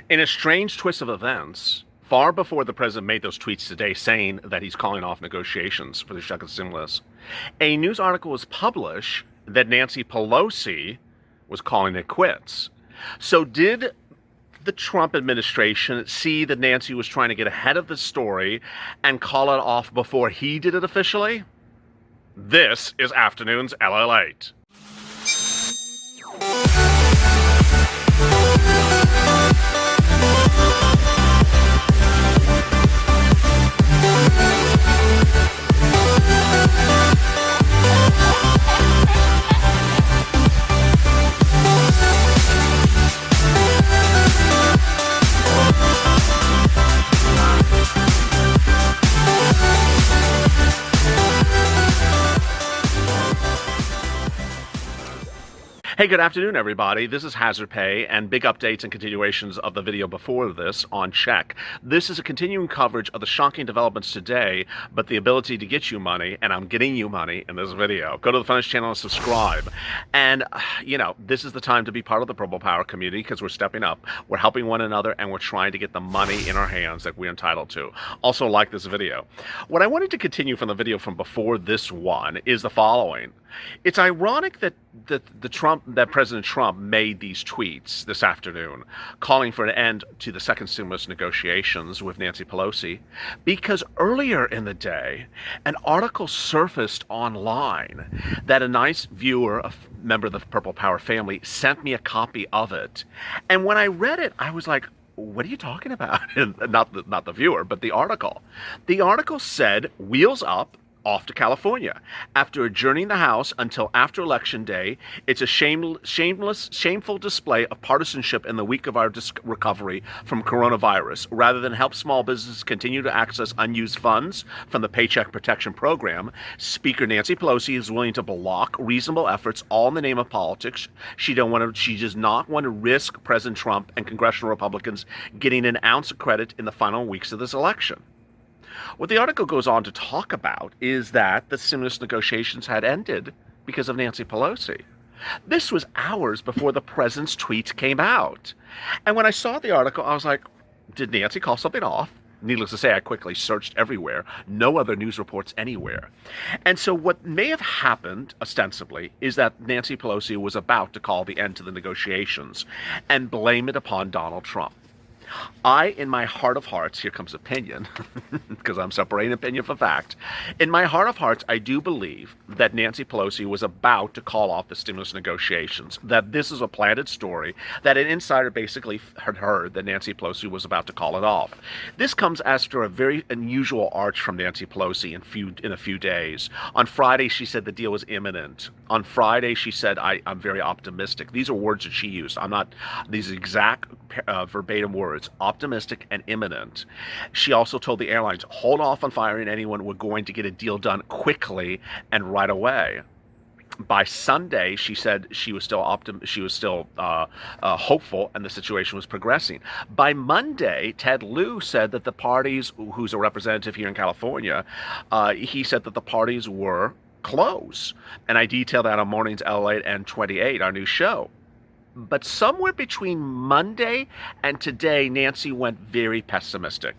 In a strange twist of events, far before the president made those tweets today saying that he's calling off negotiations for the second stimulus, a news article was published that Nancy Pelosi was calling it quits. So did the Trump administration see that Nancy was trying to get ahead of the story and call it off before he did it officially? This is Afternoon's LALATE. Hey, good afternoon, everybody. This is Hazard Pay and big updates and continuations of the video before this on check. This is a continuing coverage of the shocking developments today, but the ability to get you money, and I'm getting you money in this video. Go to the Finance channel and subscribe. And, this is the time to be part of the Purple Power community because we're stepping up, we're helping one another, and we're trying to get the money in our hands that we're entitled to. Also, like this video. What I wanted to continue from the video from before this one is the following. It's ironic that President Trump made these tweets this afternoon calling for an end to the second stimulus negotiations with Nancy Pelosi, because earlier in the day, an article surfaced online that a nice viewer, a member of the Purple Power family, sent me a copy of it. And when I read it, I was like, what are you talking about? Not the viewer, but the article. The article said, "Wheels up, off to California. After adjourning the House until after Election Day, it's a shameful display of partisanship in the week of our recovery from coronavirus. Rather than help small businesses continue to access unused funds from the Paycheck Protection Program, Speaker Nancy Pelosi is willing to block reasonable efforts all in the name of politics. She does not want to risk President Trump and congressional Republicans getting an ounce of credit in the final weeks of this election." What the article goes on to talk about is that the stimulus negotiations had ended because of Nancy Pelosi. This was hours before the president's tweets came out. And when I saw the article, I was like, did Nancy call something off? Needless to say, I quickly searched everywhere. No other news reports anywhere. And so what may have happened, ostensibly, is that Nancy Pelosi was about to call the end to the negotiations and blame it upon Donald Trump. In my heart of hearts, here comes opinion, because I'm separating opinion from fact. In my heart of hearts, I do believe that Nancy Pelosi was about to call off the stimulus negotiations, that this is a planted story, that an insider basically had heard that Nancy Pelosi was about to call it off. This comes after a very unusual arch from Nancy Pelosi in a few days. On Friday, she said the deal was imminent. On Friday, she said, I'm very optimistic. These are words that she used. These exact verbatim words, optimistic and imminent. She also told the airlines, hold off on firing anyone. We're going to get a deal done quickly and right away. By Sunday, she said she was still hopeful, and the situation was progressing. By Monday, Ted Lieu said that the parties, who's a representative here in California, he said that the parties were close. And I detailed that on Mornings LALATE and 28, our new show. But somewhere between Monday and today, Nancy went very pessimistic.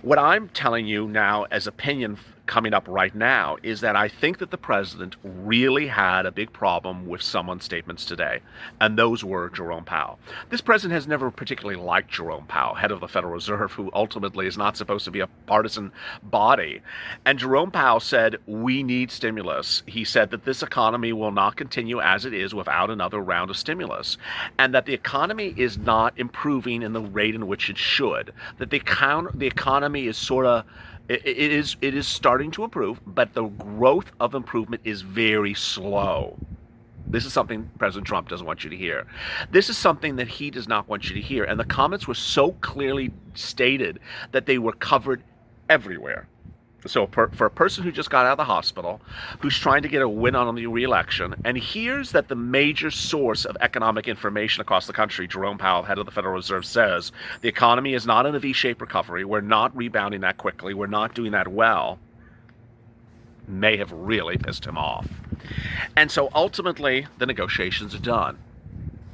What I'm telling you now as opinion coming up right now is that I think that the president really had a big problem with someone's statements today, and those were Jerome Powell. This president has never particularly liked Jerome Powell, head of the Federal Reserve, who ultimately is not supposed to be a partisan body. And Jerome Powell said, we need stimulus. He said that this economy will not continue as it is without another round of stimulus, and that the economy is not improving in the rate in which it should, that the economy is sort of it is starting to improve, but the growth of improvement is very slow. This is something President Trump doesn't want you to hear. This is something that he does not want you to hear. And the comments were so clearly stated that they were covered everywhere. So for a person who just got out of the hospital, who's trying to get a win on the re-election, and hears that the major source of economic information across the country, Jerome Powell, head of the Federal Reserve, says the economy is not in a V-shaped recovery, we're not rebounding that quickly, we're not doing that well, may have really pissed him off. And so ultimately, the negotiations are done.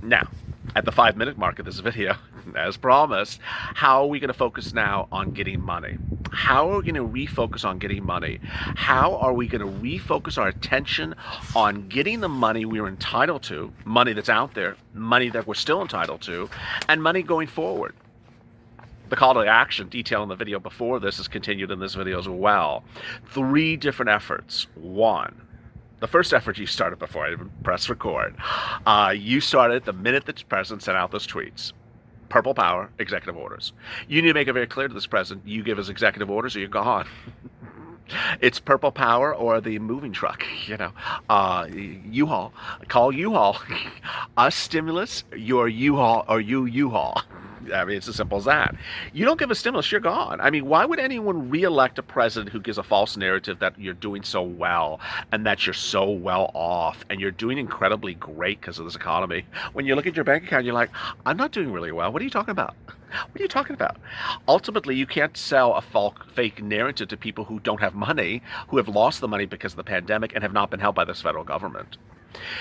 Now, at the 5-minute mark of this video, as promised, how are we going to focus now on getting money? How are we going to refocus on getting money? How are we going to refocus our attention on getting the money we're entitled to, money that's out there, money that we're still entitled to, and money going forward? The call to action detailed in the video before this is continued in this video as well. 3 different efforts. 1. The first effort you started before I even pressed record. You started the minute the president sent out those tweets. Purple power, executive orders. You need to make it very clear to this president, you give us executive orders or you're gone. It's purple power or the moving truck, U-Haul. Call U-Haul. Us stimulus, you're U-Haul or you U-Haul. I mean, it's as simple as that. You don't give a stimulus, you're gone. I mean, why would anyone re-elect a president who gives a false narrative that you're doing so well and that you're so well off and you're doing incredibly great because of this economy? When you look at your bank account, you're like, I'm not doing really well. What are you talking about? What are you talking about? Ultimately, you can't sell a fake narrative to people who don't have money, who have lost the money because of the pandemic and have not been helped by this federal government.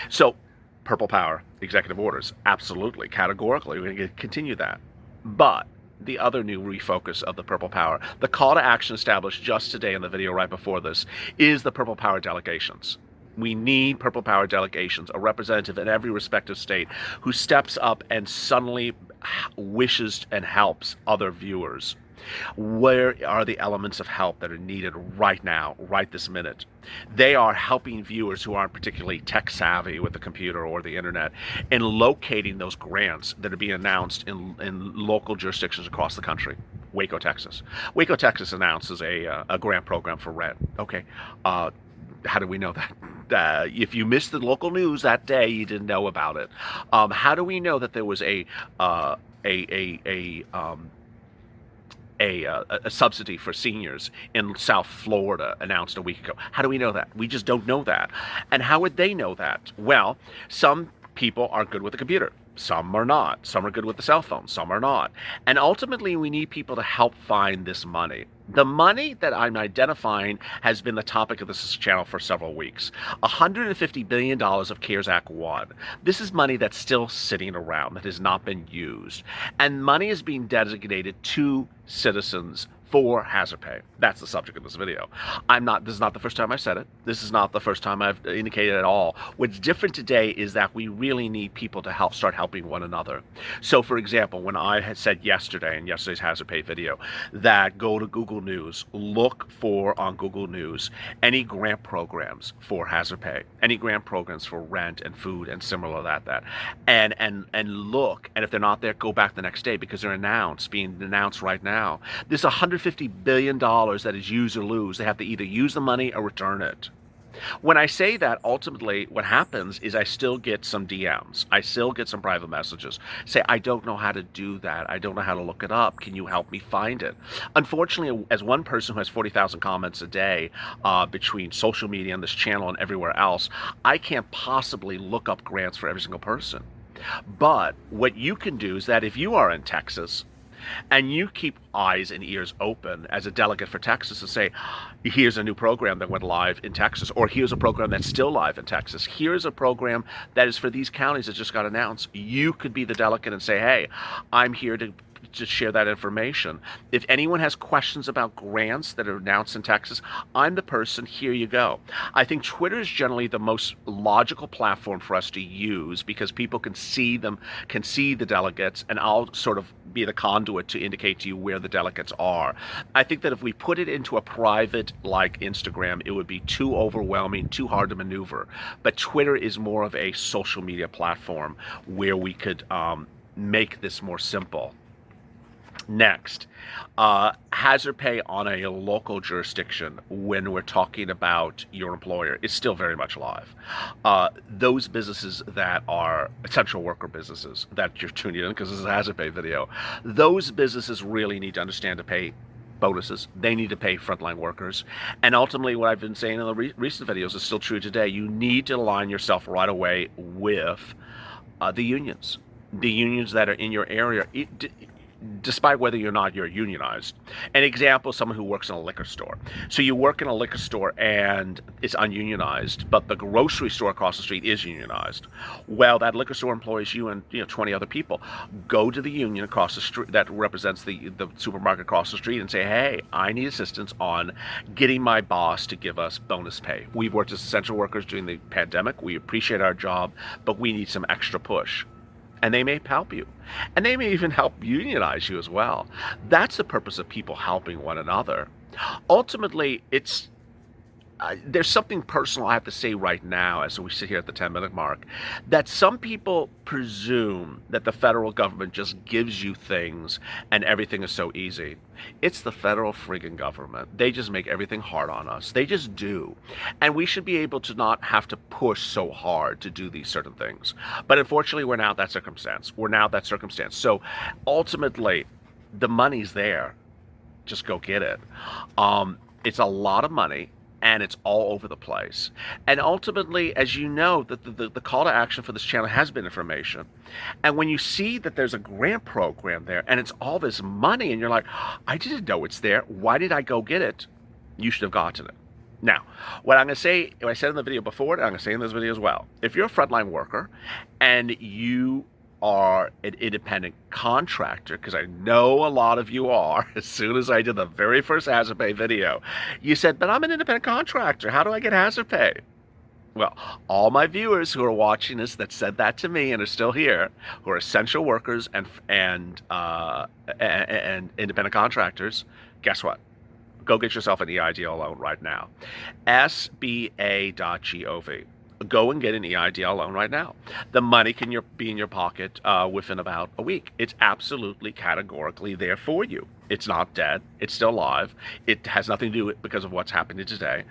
So, purple power, executive orders, absolutely, categorically, we're going to continue that. But the other new refocus of the purple power, the call to action established just today in the video right before this, is the purple power delegations. We need purple power delegations, a representative in every respective state who steps up and suddenly wishes and helps other viewers. Where are the elements of help that are needed right now, right this minute? They are helping viewers who aren't particularly tech savvy with the computer or the internet in locating those grants that are being announced in local jurisdictions across the country. Waco, Texas. Waco, Texas announces a grant program for rent. Okay. How do we know that? If you missed the local news that day, you didn't know about it. How do we know that there was a subsidy for seniors in South Florida announced a week ago? How do we know that? We just don't know that. And how would they know that? Well, some people are good with the computer. Some are not. Some are good with the cell phone. Some are not. And ultimately, we need people to help find this money. The money that I'm identifying has been the topic of this channel for several weeks. $150 billion of CARES Act 1. This is money that's still sitting around, that has not been used. And money is being designated to citizens for hazard pay. That's the subject of this video. This is not the first time I've said it. This is not the first time I've indicated at all. What's different today is that we really need people to start helping one another. So for example, when I had said yesterday in yesterday's hazard pay video that go to Google News, look for on Google News any grant programs for hazard pay, any grant programs for rent and food and similar that, and look, and if they're not there, go back the next day because they're being announced right now. This $150 billion that is use or lose. They have to either use the money or return it. When I say that, ultimately what happens is I still get some DMs. I still get some private messages. Say, I don't know how to do that. I don't know how to look it up. Can you help me find it? Unfortunately, as one person who has 40,000 comments a day between social media and this channel and everywhere else, I can't possibly look up grants for every single person. But what you can do is that if you are in Texas, and you keep eyes and ears open as a delegate for Texas and say, here's a new program that went live in Texas, or here's a program that's still live in Texas. Here's a program that is for these counties that just got announced. You could be the delegate and say, hey, I'm here to share that information. If anyone has questions about grants that are announced in Texas, I'm the person. Here you go. I think Twitter is generally the most logical platform for us to use because people can see them, can see the delegates, and I'll sort of be the conduit to indicate to you where the delegates are. I think that if we put it into a private like Instagram, it would be too overwhelming, too hard to maneuver. But Twitter is more of a social media platform where we could make this more simple. Next, hazard pay on a local jurisdiction when we're talking about your employer is still very much alive. Those businesses that are essential worker businesses that you're tuning in because this is a hazard pay video, those businesses really need to understand to pay bonuses. They need to pay frontline workers. And ultimately, what I've been saying in the recent videos is still true today. You need to align yourself right away with the unions that are in your area. despite whether you're unionized. An example, someone who works in a liquor store. So you work in a liquor store and it's ununionized, but the grocery store across the street is unionized. Well, that liquor store employs you and 20 other people. Go to the union across the street that represents the supermarket across the street and say, hey, I need assistance on getting my boss to give us bonus pay. We've worked as essential workers during the pandemic. We appreciate our job, but we need some extra push. And they may help you. And they may even help unionize you as well. That's the purpose of people helping one another. Ultimately, there's something personal I have to say right now as we sit here at the 10-minute mark, that some people presume that the federal government just gives you things and everything is so easy. It's the federal friggin' government. They just make everything hard on us. They just do. And we should be able to not have to push so hard to do these certain things. But unfortunately, we're now that circumstance. So ultimately, the money's there. Just go get it. It's a lot of money. And it's all over the place. And ultimately, as you know, the call to action for this channel has been information. And when you see that there's a grant program there and it's all this money and you're like, I didn't know it's there. Why did I go get it? You should have gotten it. Now, what I'm going to say, what I said in the video before, and I'm going to say in this video as well, if you're a frontline worker and you are an independent contractor, because I know a lot of you are, as soon as I did the very first hazard pay video, you said, but I'm an independent contractor. How do I get hazard pay? Well, all my viewers who are watching this that said that to me and are still here, who are essential workers and independent contractors, guess what? Go get yourself an EIDL loan right now. SBA.gov. Go and get an EIDL loan right now. The money can be in your pocket within about a week. It's absolutely categorically there for you. It's not dead. It's still alive. It has nothing to do with because of what's happening today.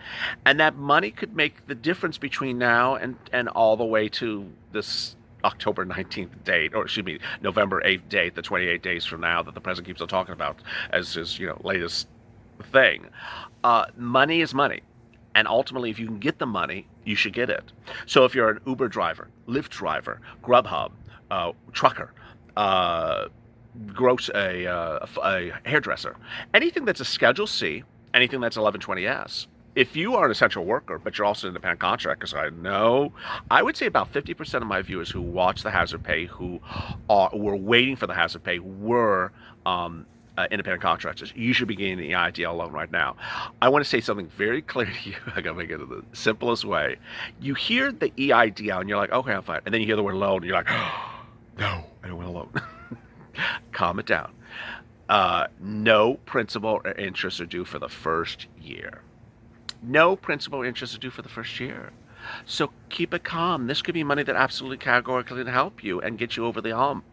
And that money could make the difference between now and all the way to this October 19th date, or excuse me, November 8th date, the 28 days from now that the president keeps on talking about as his latest thing. Money is money. And ultimately, if you can get the money, you should get it. So if you're an Uber driver, Lyft driver, Grubhub, trucker, a hairdresser, anything that's a Schedule C, anything that's 1120S, if you are an essential worker, but you're also an independent contractor, because I know, I would say about 50% of my viewers who watch the hazard pay, who were waiting for the hazard pay, were independent contractors. You should be getting the EIDL loan right now. I want to say something very clear to you. I gotta make it the simplest way. You hear the EIDL and you're like, okay, I'm fine. And then you hear the word loan and you're like, oh, no, I don't want a loan. Calm it down. No principal or interest are due for the first year. No principal or interest are due for the first year. So keep it calm. This could be money that absolutely categorically can help you and get you over the hump.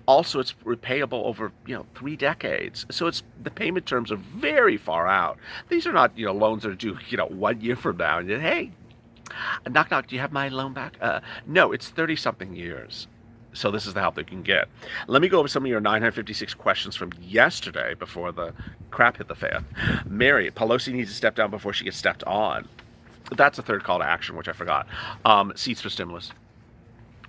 Also, it's repayable over 3 decades, so the payment terms are very far out. These are not loans that are due 1 year from now. And hey, knock knock, do you have my loan back? No, it's 30-something years. So this is the help they can get. Let me go over some of your 956 questions from yesterday before the crap hit the fan. Mary, Pelosi needs to step down before she gets stepped on. That's a third call to action, which I forgot. Seats for stimulus.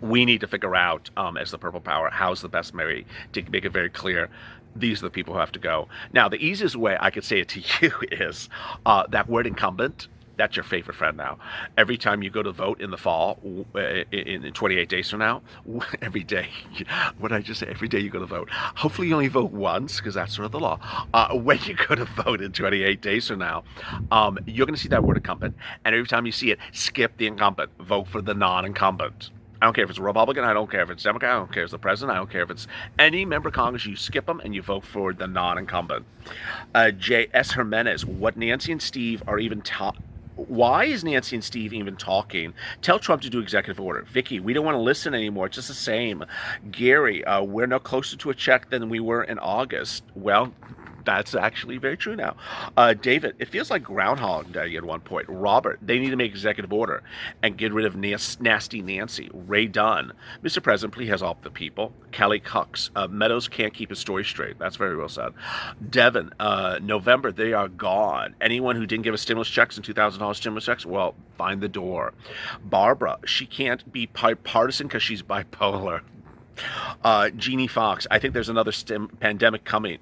We need to figure out, as the Purple Power, how's the best way to make it very clear these are the people who have to go. Now, the easiest way I could say it to you is that word incumbent. That's your favorite friend now. Every time you go to vote in the fall, in 28 days from now, every day, what did I just say? Every day you go to vote. Hopefully you only vote once, because that's sort of the law. When you go to vote in 28 days from now, you're going to see that word incumbent. And every time you see it, skip the incumbent. Vote for the non-incumbent. I don't care if it's a Republican, I don't care if it's Democrat, I don't care if it's the president, I don't care if it's any member of Congress, you skip them and you vote for the non-incumbent. J.S. Jimenez, what Nancy and Steve are even why is Nancy and Steve even talking? Tell Trump to do executive order. Vicky, we don't want to listen anymore. It's just the same. Gary, we're no closer to a check than we were in August. Well, that's actually very true now. David, it feels like Groundhog Day at one point. Robert, they need to make executive order and get rid of Nasty Nancy. Ray Dunn, Mr. President, please help the people. Kelly Cox, Meadows can't keep his story straight. That's very well said. Devin, November, they are gone. Anyone who didn't give us stimulus checks and $2,000 stimulus checks, well, find the door. Barbara, she can't be partisan because she's bipolar. Jeannie Fox, I think there's another pandemic coming.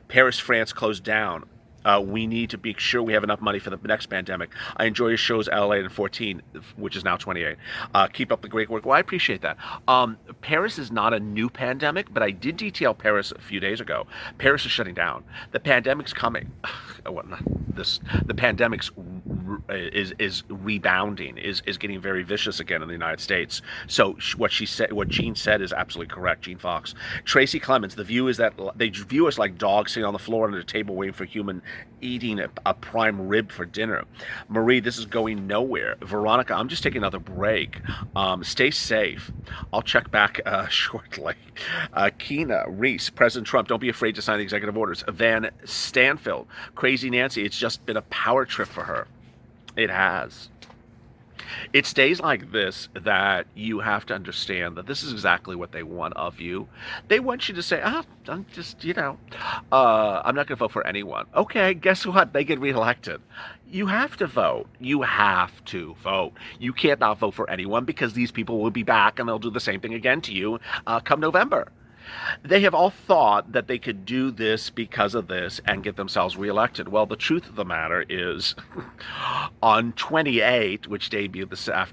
Paris, France closed down. We need to be sure we have enough money for the next pandemic. I enjoy your shows, LA in 14, which is now 28. Keep up the great work. Well, I appreciate that. Paris is not a new pandemic, but I did detail Paris a few days ago. Paris is shutting down. The pandemic's coming. Well, not this. The pandemic's is rebounding, is getting very vicious again in the United States. So what Jean said is absolutely correct. Jean Fox, Tracy Clemens. The view is that they view us like dogs sitting on the floor under a table waiting for human eating a prime rib for dinner. Marie, this is going nowhere. Veronica, I'm just taking another break. Stay safe. I'll check back shortly. Keena, Reese, President Trump, don't be afraid to sign the executive orders. Van Stanfield, Crazy Nancy, it's just been a power trip for her. It has. It's days like this that you have to understand that this is exactly what they want of you. They want you to say, I'm just, I'm not going to vote for anyone. Okay, guess what? They get reelected. You have to vote. You have to vote. You can't not vote for anyone because these people will be back and they'll do the same thing again to you come November. They have all thought that they could do this because of this and get themselves reelected. Well, the truth of the matter is on 28, which debuted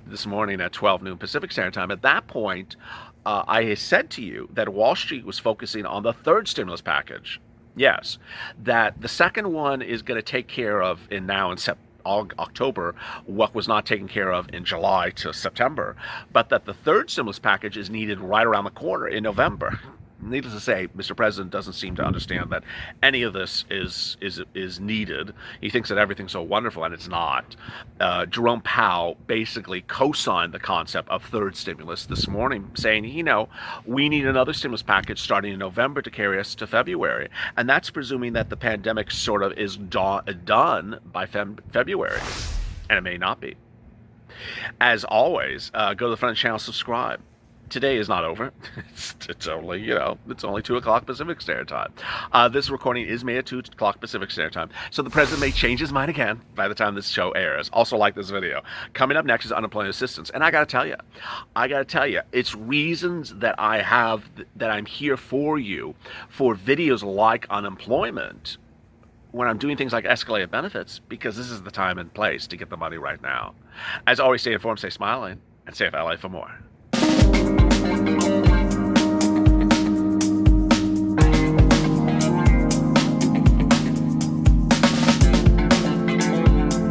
this morning at 12 noon Pacific Standard Time, at that point, I said to you that Wall Street was focusing on the third stimulus package. Yes, that the second one is going to take care of in October what was not taken care of in July to September, but that the third stimulus package is needed right around the corner in November. Needless to say, Mr. President doesn't seem to understand that any of this is needed. He thinks that everything's so wonderful, and it's not. Jerome Powell basically co-signed the concept of third stimulus this morning, saying, we need another stimulus package starting in November to carry us to February. And that's presuming that the pandemic sort of is done by February. And it may not be. As always, go to the front channel, subscribe. Today is not over. It's only, it's only 2 o'clock Pacific Standard Time. This recording is made at 2 o'clock Pacific Standard Time, so the president may change his mind again by the time this show airs. Also, like this video. Coming up next is unemployment assistance, and I gotta tell you, it's reasons that I'm here for you for videos like unemployment when I'm doing things like escalated benefits, because this is the time and place to get the money right now. As always, stay informed, stay smiling, and stay FLA for more.